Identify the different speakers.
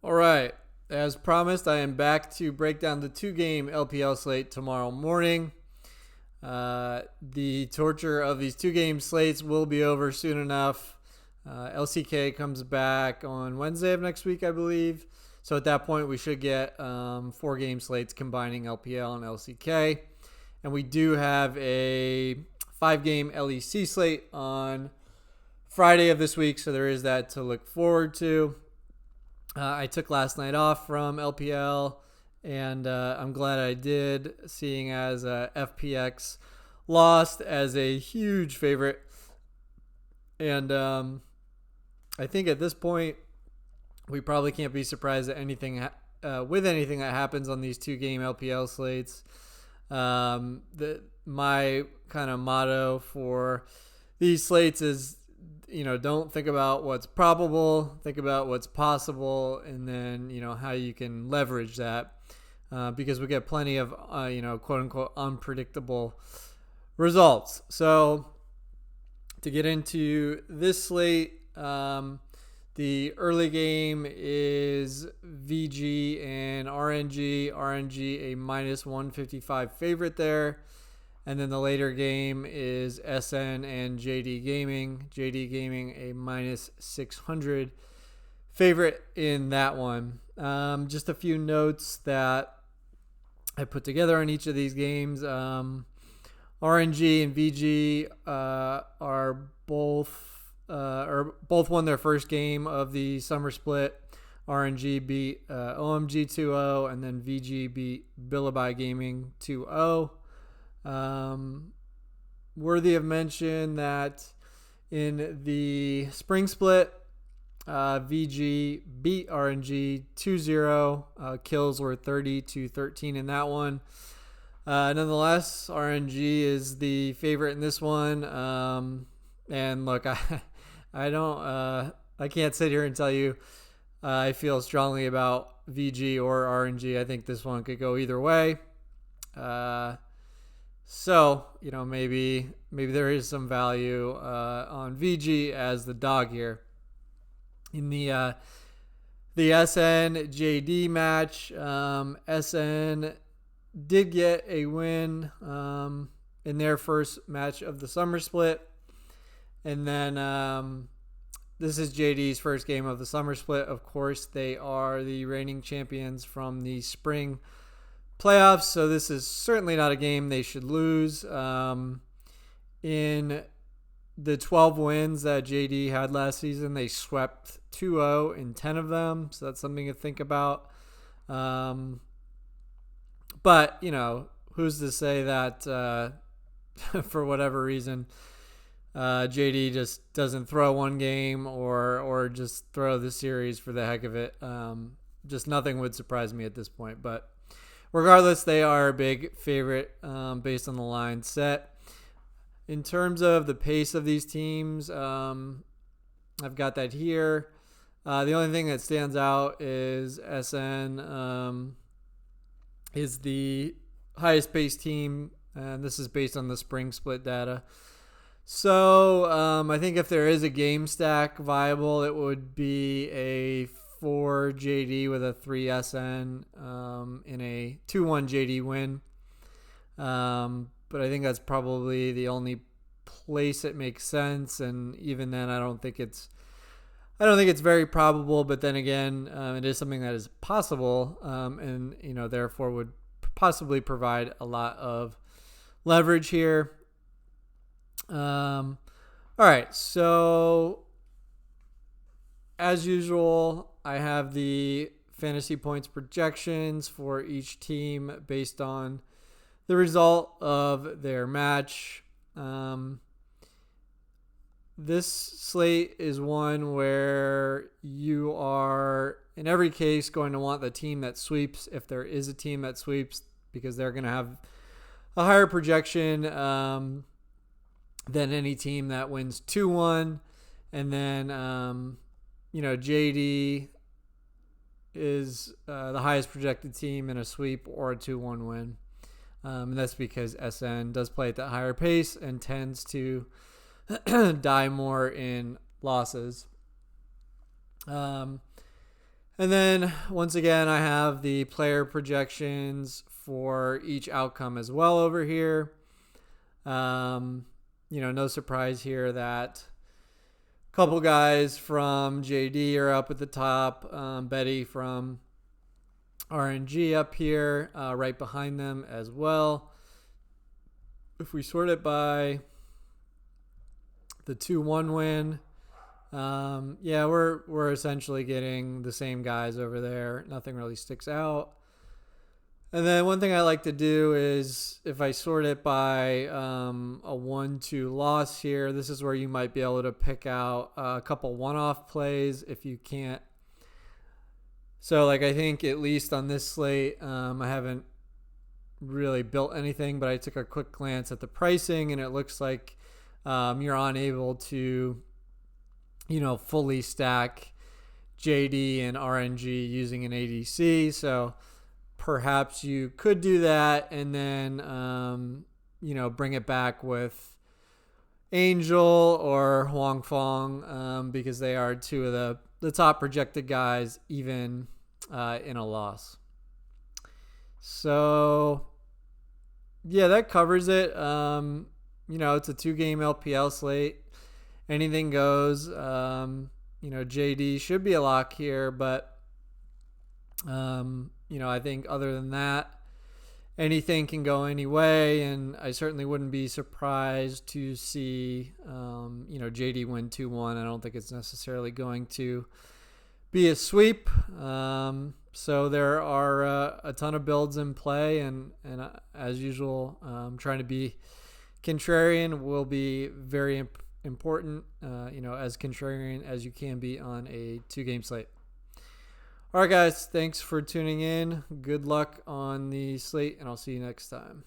Speaker 1: All right. As promised, I am back to break down the two-game LPL slate tomorrow morning. The torture of these two-game slates will be over soon enough. LCK comes back on Wednesday of next week, I believe. So at that point, we should get four-game slates combining LPL and LCK. And we do have a five-game LEC slate on Friday of this week, so there is that to look forward to. I took last night off from LPL, and I'm glad I did, seeing as FPX lost as a huge favorite. And I think at this point, we probably can't be surprised at anything with anything that happens on these two-game LPL slates. My kind of motto for these slates is, don't think about what's probable, think about what's possible, and then, how you can leverage that, because we get plenty of, quote unquote, unpredictable results. So to get into this slate, the early game is VG and RNG. RNG a minus 155 favorite there. And then the later game is SN and JD Gaming. JD Gaming a minus 600 favorite in that one. Just a few notes that I put together on each of these games. RNG and VG are both won their first game of the summer split. RNG beat OMG 2-0, and then VG beat Billabong Gaming 2-0. Worthy of mention that in the spring split, VG beat RNG 2-0. Kills were 30-13 in that one. Nonetheless, RNG is the favorite in this one. And look, I can't sit here and tell you I feel strongly about VG or RNG. I think this one could go either way. So, maybe there is some value on VG as the dog here. In the SN JD match, SN did get a win in their first match of the summer split. And then this is JD's first game of the summer split. Of course, they are the reigning champions from the spring playoffs, so this is certainly not a game they should lose. In the 12 wins that JD had last season, they swept 2-0 in 10 of them, so that's something to think about. But, who's to say that for whatever reason JD just doesn't throw one game or just throw the series for the heck of it. Just nothing would surprise me at this point, but regardless, they are a big favorite based on the line set. In terms of the pace of these teams, I've got that here. The only thing that stands out is SN is the highest paced team, and this is based on the spring split data. So I think if there is a game stack viable, it would be a 4 JD with a 3 SN in a 2-1 JD win. But I think that's probably the only place it makes sense, and even then, I don't think it's very probable. But then again, it is something that is possible, and therefore would possibly provide a lot of leverage here. All right, so as usual, I have the fantasy points projections for each team based on the result of their match. This slate is one where you are, in every case, going to want the team that sweeps, if there is a team that sweeps, because they're going to have a higher projection than any team that wins 2-1. And then, JD is the highest projected team in a sweep or a 2-1 win. And that's because SN does play at that higher pace and tends to die more in losses. And then once again, I have the player projections for each outcome as well over here. No surprise here that a couple guys from JD are up at the top. Betty from RNG up here, right behind them as well. If we sort it by the 2-1 win, we're essentially getting the same guys over there. Nothing really sticks out. And then one thing I like to do is if I sort it by a 1-2 loss here, this is where you might be able to pick out a couple one-off plays if you can't. So, I think at least on this slate, I haven't really built anything, but I took a quick glance at the pricing, and it looks like you're unable to, fully stack JD and RNG using an ADC. So perhaps you could do that and then, bring it back with Angel or Huang Fong because they are two of the top projected guys, even in a loss. So, yeah, that covers it. It's a 2-game LPL slate. Anything goes. JD should be a lock here, but, I think other than that, anything can go any way, and I certainly wouldn't be surprised to see, JD win 2-1. I don't think it's necessarily going to be a sweep. So there are a ton of builds in play, and as usual, trying to be contrarian will be very important, as contrarian as you can be on a 2-game slate. All right, guys, thanks for tuning in. Good luck on the slate, and I'll see you next time.